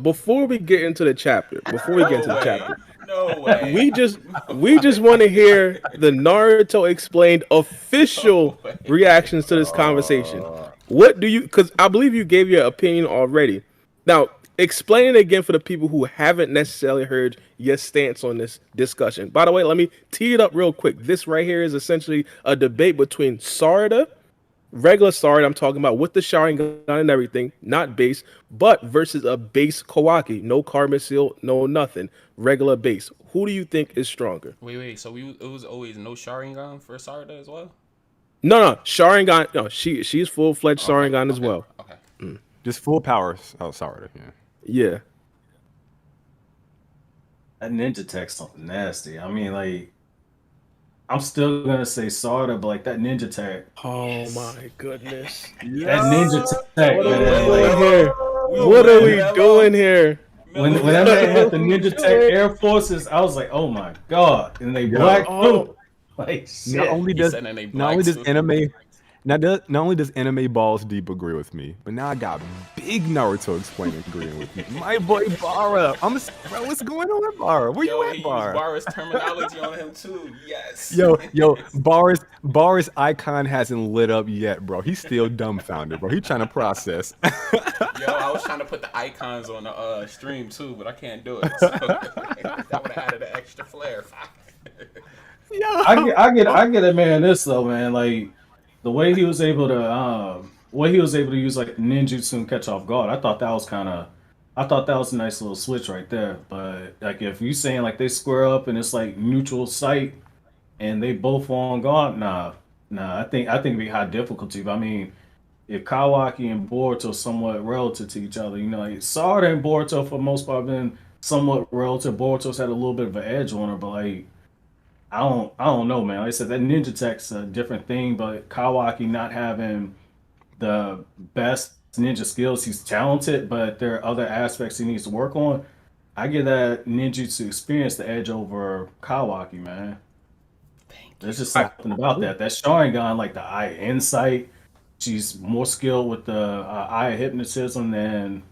before we get into the chapter, No way. No we way. just we just want to hear the Naruto explained official No way. reactions to this conversation. What do you? Because I believe you gave your opinion already. Now, explain it again for the people who haven't necessarily heard your stance on this discussion. By the way, let me tee it up real quick. This right here is essentially a debate between Sarada, regular Sarada, I'm talking about with the Sharingan and everything, not base, but versus a base Kawaki, no carbon seal, no nothing, regular base. Who do you think is stronger? Wait. So it was always no Sharingan for Sarada as well. No, Sharingan. No, she's full fledged Okay. Sharingan as Okay. well. Okay. Just full power. Oh, sorry. Yeah. Yeah. That ninja tech's something nasty. I mean, like, I'm still gonna say Sarda, but like that ninja tech, Oh my goodness. that ninja tech, What are we man. doing Like, here? Will What are we Mello- doing here? when that man had the ninja tech Air Forces, I was like, oh my god, and they black Oh. too. Like shit. Not only He does said that they not only black does too. anime not only does anime balls deep agree with me, but now I got big Naruto explaining agreeing with me. My boy Bara, bro, what's going on, Bara? Where Yo, you he at, used Bara? Bara's terminology on him too. Yes. Yo, Bara's icon hasn't lit up yet, bro. He's still dumbfounded, bro. He's trying to process. Yo, I was trying to put the icons on the stream too, but I can't do it. So, that would have added an extra flair. Yo, I get it, man. This though, man, like the way he was able to use like ninjutsu and catch off guard. I thought that was a nice little switch right there. But like if you saying like they square up and it's like neutral sight and they both on guard, nah. I think it'd be high difficulty. But I mean, if Kawaki and Boruto are somewhat relative to each other, you know, like Sarada and Boruto for the most part been somewhat relative. Boruto's had a little bit of an edge on her, but like I don't know, man. Like I said, that ninja tech's a different thing, but Kawaki not having the best ninja skills, he's talented, but there are other aspects he needs to work on. I give that ninjutsu experience the edge over Kawaki, man. There's just something about that. That Sharingan, like the eye insight, she's more skilled with the eye hypnotism than.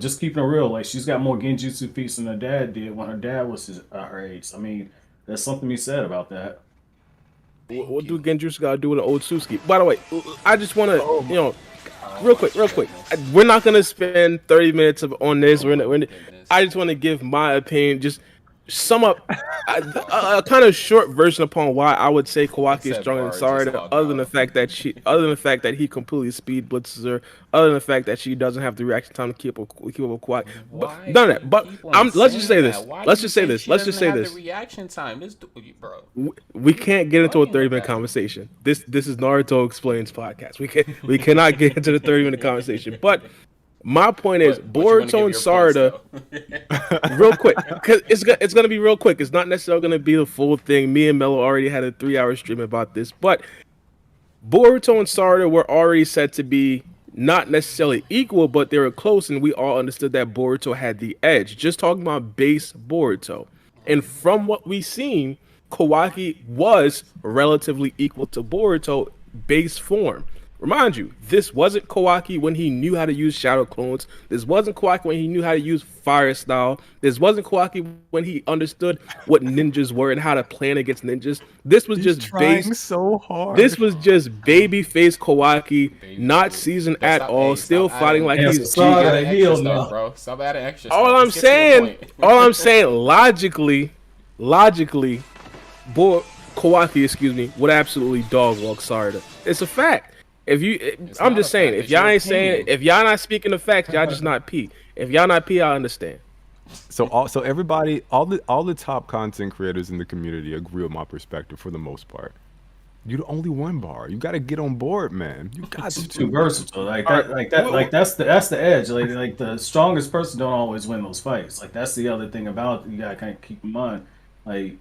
Just keeping it real, like she's got more genjutsu feats than her dad did when her dad was her age. I mean, there's something to be said about that. What do Genjutsu gotta do with an old Suski? By the way, I just want to, real quick. We're not gonna spend 30 minutes on this. I just want to give my opinion. Just sum up a kind of short version upon why I would say Kawaki is stronger than Sarada, other than the fact that he completely speed blitzes her, other than the fact that she doesn't have the reaction time to keep up with Kawaki. But none of that. But let's just say this. Let's just say this. The reaction time, bro. We can't get into a 30-minute conversation. This is Naruto Explains podcast. We cannot get into the 30-minute conversation. But my point is, Boruto and Sarada, real quick, because it's gonna be real quick. It's not necessarily gonna be the full thing. Me and Mello already had a 3-hour stream about this, but Boruto and Sarada were already said to be not necessarily equal, but they were close, and we all understood that Boruto had the edge. Just talking about base Boruto, and from what we seen, Kawaki was relatively equal to Boruto base form. Remind you, this wasn't Kawaki when he knew how to use shadow clones. This wasn't Kawaki when he knew how to use fire style. This wasn't Kawaki when he understood what ninjas were and how to plan against ninjas. This was just trying so hard. This was just baby face Kawaki, not seasoned at all, still fighting like he's bro. Stop adding extra stuff. All I'm saying, logically, Kawaki, would absolutely dog walk Sarada. It's a fact. I'm just saying, if y'all not speaking the facts, y'all just not P. If y'all not P, I understand. So everybody, all the top content creators in the community agree with my perspective for the most part. You're the only one, Bar. You got to get on board, man. You got to. Too versatile, that's the edge. Like the strongest person don't always win those fights. Like that's the other thing about it. You gotta kind of keep in mind. Like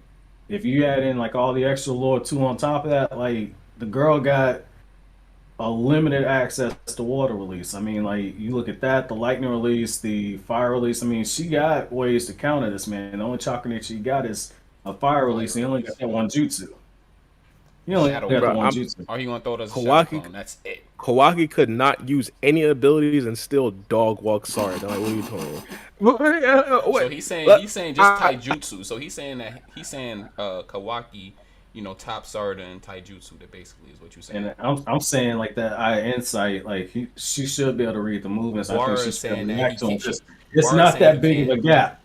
if you add in like all the extra lore too on top of that, like the girl got a limited access to water release. I mean, like you look at that, the lightning release, the fire release. I mean, she got ways to counter this, man. The only chakra that she got is a fire release. And he only got that one jutsu. You only Shadow got the Bro, one I'm- jutsu. Or you gonna throw it as a shadow Kawaki- clone? That's it. Kawaki could not use any abilities and still dog walk Sarada. Like, what are you talking about? So he's saying just taijutsu. So he's saying Kawaki, top Sarada and taijutsu. That basically is what you're saying. And I'm saying like that eye insight, like she should be able to read the movements. I Bora think she is should be saying able to that react to he them. can't- It's Bora not saying that he big of a can't. gap.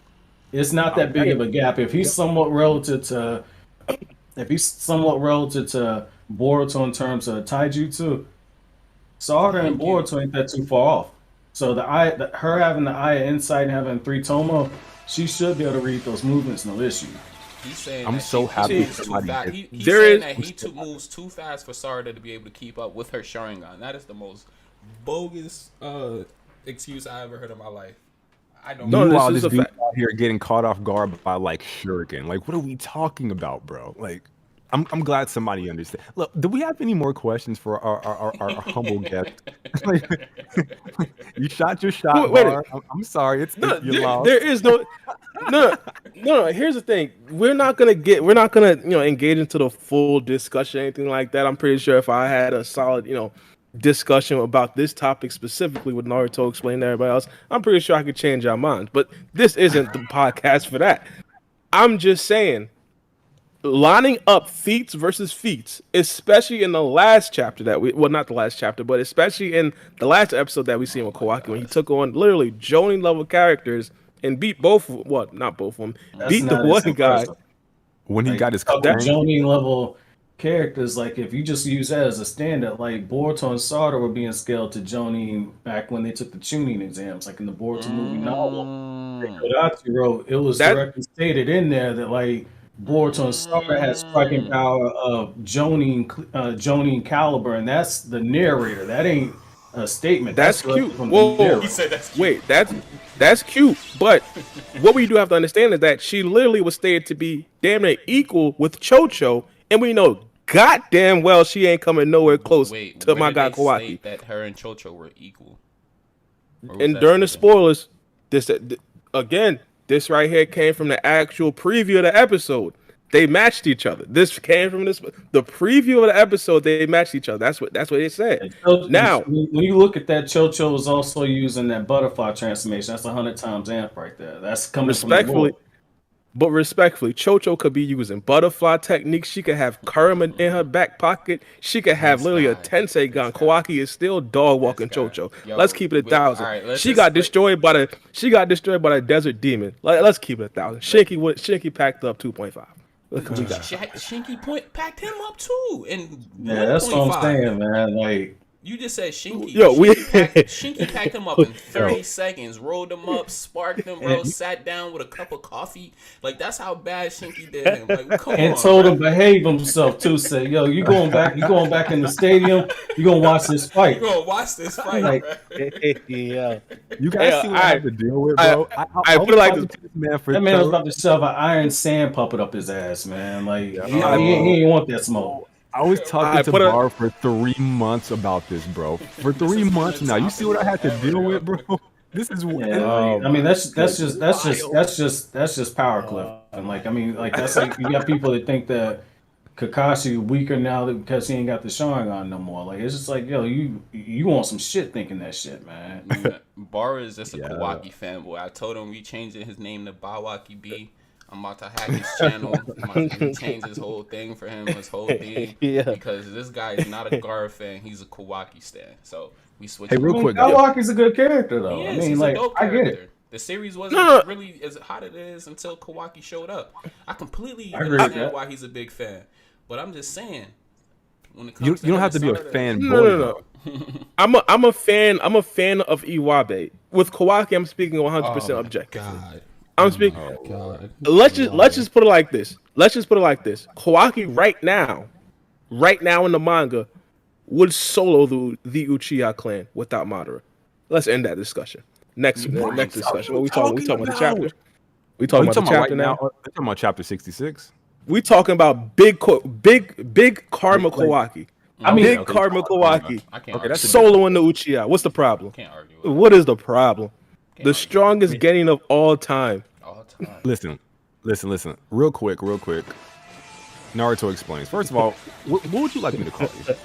It's not that big of a gap. If he's somewhat relative to Boruto in terms of taijutsu, Sarada and Boruto ain't that too far off. So her having the eye of insight and having 3 Tomo, she should be able to read those movements, no issue. He's saying I'm that so he happy moves too somebody fast. did- He's There saying is- that he moves too fast for Sarada to be able to keep up with her Sharingan. That is the most bogus excuse I ever heard in my life. I don't No, know. this Meanwhile, is this a dude fact. out here getting caught off guard by like Shuriken. Like, what are we talking about, bro? Like, I'm glad somebody understands. Look, do we have any more questions for our humble guest? Like, you shot your shot, Wait, Bar. I'm sorry, No, you lost. there is no. Here's the thing: we're not gonna engage into the full discussion, or anything like that. I'm pretty sure if I had a solid discussion about this topic specifically with Naruto explaining to everybody else, I'm pretty sure I could change our minds. But this isn't the podcast for that. I'm just saying, lining up feats versus feats, especially in the last chapter not the last chapter, but especially in the last episode that we seen with Kawaki when he took on literally Jonin level characters and beat not both of them, That's beat the not one as guy. impressive. When he Like, got his the clank, Jonin level characters, like if you just use that as a standard, like Boruto and Sarada were being scaled to Jonin back when they took the tuning exams, like in the Boruto movie novel. Kawaki wrote, it was That- directly stated in there that like Boruto and Sarada had striking power of Jonin caliber, and that's the narrator. That ain't a statement. That's directly cute. from the Whoa. narrator. He said that's cute. Wait, that's cute. But what we do have to understand is that she literally was stated to be damn near equal with Chocho, and we know goddamn well she ain't coming nowhere close Wait, to where my did guy they Kawaki. state that her and Chocho were equal? Or was And that during the stated? spoilers, this right here came from the actual preview of the episode. They matched each other. This came from the preview of the episode. They matched each other. That's what it said. Now- when you look at that, Chocho was also using that butterfly transformation. That's 100 times amp right there. That's coming from the Respectfully, Chocho could be using butterfly techniques. She could have Kurama in her back pocket. She could have This literally a guy. Tensei gun. Kawaki is still dog walking This guy. Chocho. Yo, Let's keep it a wait, 1,000. all right, let's She just got split- destroyed by the desert demon. Let's keep it 1,000. Shinky packed up 2.5. Look what we got. Shinky packed him up too, and Yeah, that's what I'm 1.5. saying, man. Like, You just said Shinky. Yo, Shinky packed him up in 30 seconds, rolled him up, sparked him, bro, sat down with a cup of coffee. Like, that's how bad Shinky did him. Like, come and on. told bro. him behave himself too. Say, yo, you going back in the stadium. You gonna watch this fight. You gonna watch this fight, Like, bro. Yeah. you guys Yeah, see what I had to deal with, bro. I was feel like talking to this man for that man was 30 about to shove an iron sand puppet up his ass, man. Like, he I ain't want that smoke. I was talking I to put a- Bar for 3 months about this, bro. For 3 months now. You see what I had to deal with, bro? This is Yeah, I mean that's just power cliff. And like, I mean, like that's like you got people that think that Kakashi weaker now because he ain't got the Sharingan no more. Like, it's just like, yo, you want some shit thinking that shit, man. Bar is just a Yeah. Kawaki fanboy. I told him we changing his name to Bawaki B. I'm about to hack his channel. I'm about to change his whole thing for him, his whole thing. Yeah. Because this guy is not a Gar fan. He's a Kawaki stan. So we switch. Hey, real quick, Kawaki's a good character though. He I is. mean, He's like, a dope I character. get it. The series wasn't No. really as hot as it is until Kawaki showed up. I completely I agree with understand that. why he's a big fan. But I'm just saying, when it You comes don't have to be a Sarada- fanboy. No. I'm a fan of Iwabe. With Kawaki, I'm speaking 100% objective. God. I'm speaking. God. Let's just put it like this. Kawaki right now in the manga, would solo the Uchiha clan without Madara. Let's end that discussion. Next discussion. What we talking about the chapter? We talking about the chapter now? We're talking about chapter 66. We talking about big Karma Kawaki. I mean, Big Karma Kawaki. I can't. Okay, that's a Soloing the Uchiha. What's the problem? Can't argue with What is the problem? Can't The argue. strongest getting of all time. all time. Listen. Real quick. Naruto explains. First of all, what would you like me to call you?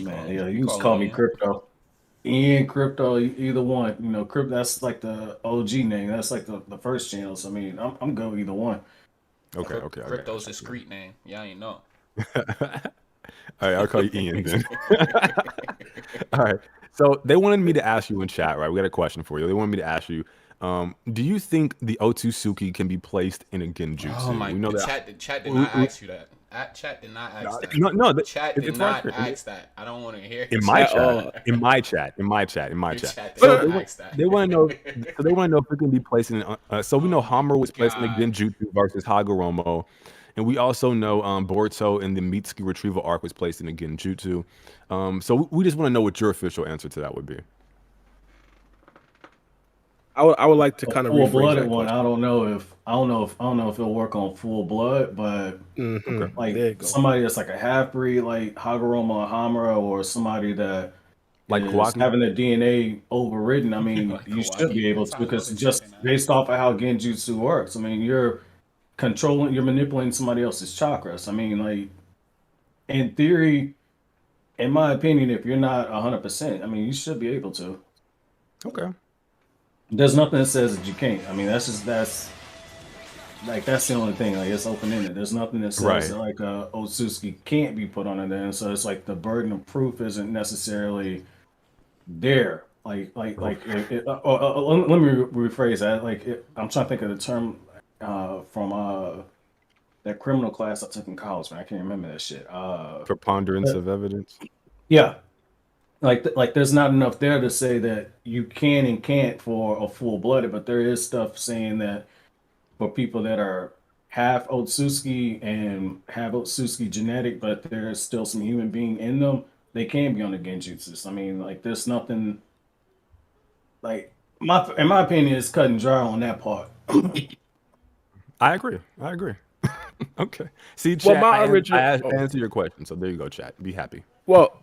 Man, yeah, you just call me Crypto. Ian, Crypto, either one. You know, Crypto, that's like the OG name. That's like the first channel. So, I mean, I'm good with either one. Okay. Crypto's discreet name. Yeah, you know. All right, I'll call you Ian then. All right. So they wanted me to ask you in chat, right? We got a question for you. They wanted me to ask you, do you think the Otsutsuki can be placed in a genjutsu? Oh my! We know the that. chat did not ask you that. Chat did not ask that. No, Chat did it's not right ask that. I don't want to hear in his my At chat, all. in my chat. Your So chat did not ask that. they want to know. So they want to know if it can be placed in. So we know Oh my Hammer was placed in the God. genjutsu versus Hagoromo, and we also know Boruto in the Mitsuki retrieval arc was placed in the genjutsu. So we just want to know what your official answer to that would be. I would like to A kind of full rephrase blooded that one. question. I don't know if it'll work on full blood, but Okay. like There you go. somebody that's like a half breed, like Hagoromo or Hamura, or somebody that Like is Kawaki? having the DNA overridden. I mean, Like you should Kawaki. be able That's to how I know because the just chicken. based off of how Genjutsu works. I mean, you're manipulating somebody else's chakras. I mean, like in theory, in my opinion, if you're not 100%, I mean, you should be able to. Okay. There's nothing that says that you can't. I mean, that's the only thing. Like it's open ended. There's nothing that says Right. that like Otsutsuki can't be put on it. Then so it's like the burden of proof isn't necessarily there. Let me rephrase that. I'm trying to think of the term from that criminal class I took in college. Man, I can't remember that shit. Preponderance of evidence. Yeah, like there's not enough there to say that you can and can't for a full blooded, but there is stuff saying that for people that are half Otsutsuki and have Otsutsuki genetic, but there's still some human being in them, they can be on the Genjutsu. I mean, like there's nothing like in my opinion, it's cut and dry on that part. I agree. Okay. See, Well, chat, my original. I answered your question. So there you go, chat. Be happy. Well,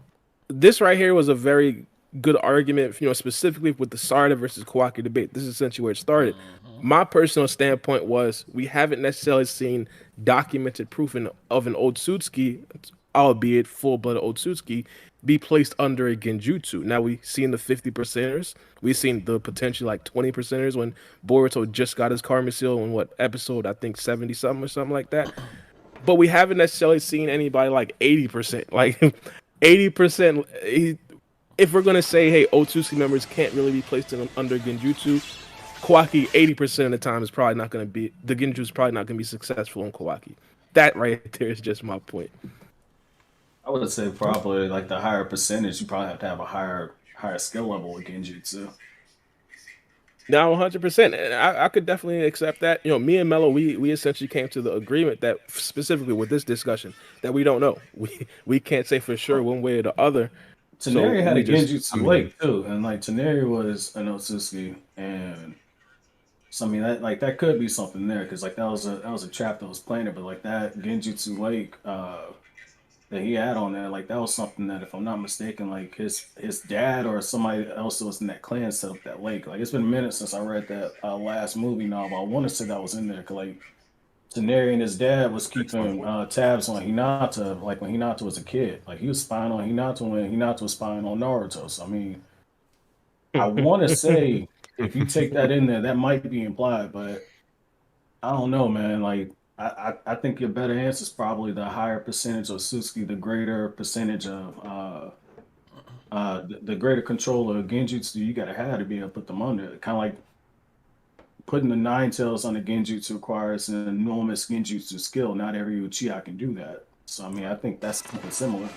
this right here was a very good argument, specifically with the Sarada versus Kawaki debate. This is essentially where it started. My personal standpoint was we haven't necessarily seen documented proof of an Otsutsuki, albeit full-blooded Otsutsuki, be placed under a Genjutsu. Now we've seen the 50%ers. We've seen the potentially like 20%ers when Boruto just got his Karma Seal in what episode, I think 70 something or something like that. But we haven't necessarily seen anybody like 80%. Like 80%. If we're gonna say, hey, Otsutsuki members can't really be placed under Genjutsu, Kawaki 80% of the time is probably not gonna be the Genjutsu is probably not gonna be successful in Kawaki. That right there is just my point. I would say probably like the higher percentage, you probably have to have a higher skill level with Genjutsu. Now 100%, and I could definitely accept that. Me and Mello, we essentially came to the agreement that specifically with this discussion that we don't know. We can't say for sure one way or the other. Taneri had we a just- Genjutsu Lake too, and like Taneri was an Otsutsuki, and so I mean that could be something there because like that was a trap that was planted, but like that Genjutsu Lake that he had on there, like that was something that if I'm not mistaken, like his dad or somebody else that was in that clan set up that lake. Like it's been a minute since I read that last movie novel. I want to say that was in there because like Taneri and his dad was keeping tabs on Hinata, like when Hinata was a kid. Like he was spying on Hinata when Hinata was spying on Naruto. So I mean, I want to say if you take that in there, that might be implied, but I don't know, man. Like I think your better answer is probably the higher percentage of Suzuki, the greater percentage of the greater control of Genjutsu you gotta have to be able to put them under. Kind of like putting the nine tails on the Genjutsu requires an enormous Genjutsu skill. Not every Uchiha can do that. So I mean, I think that's something similar.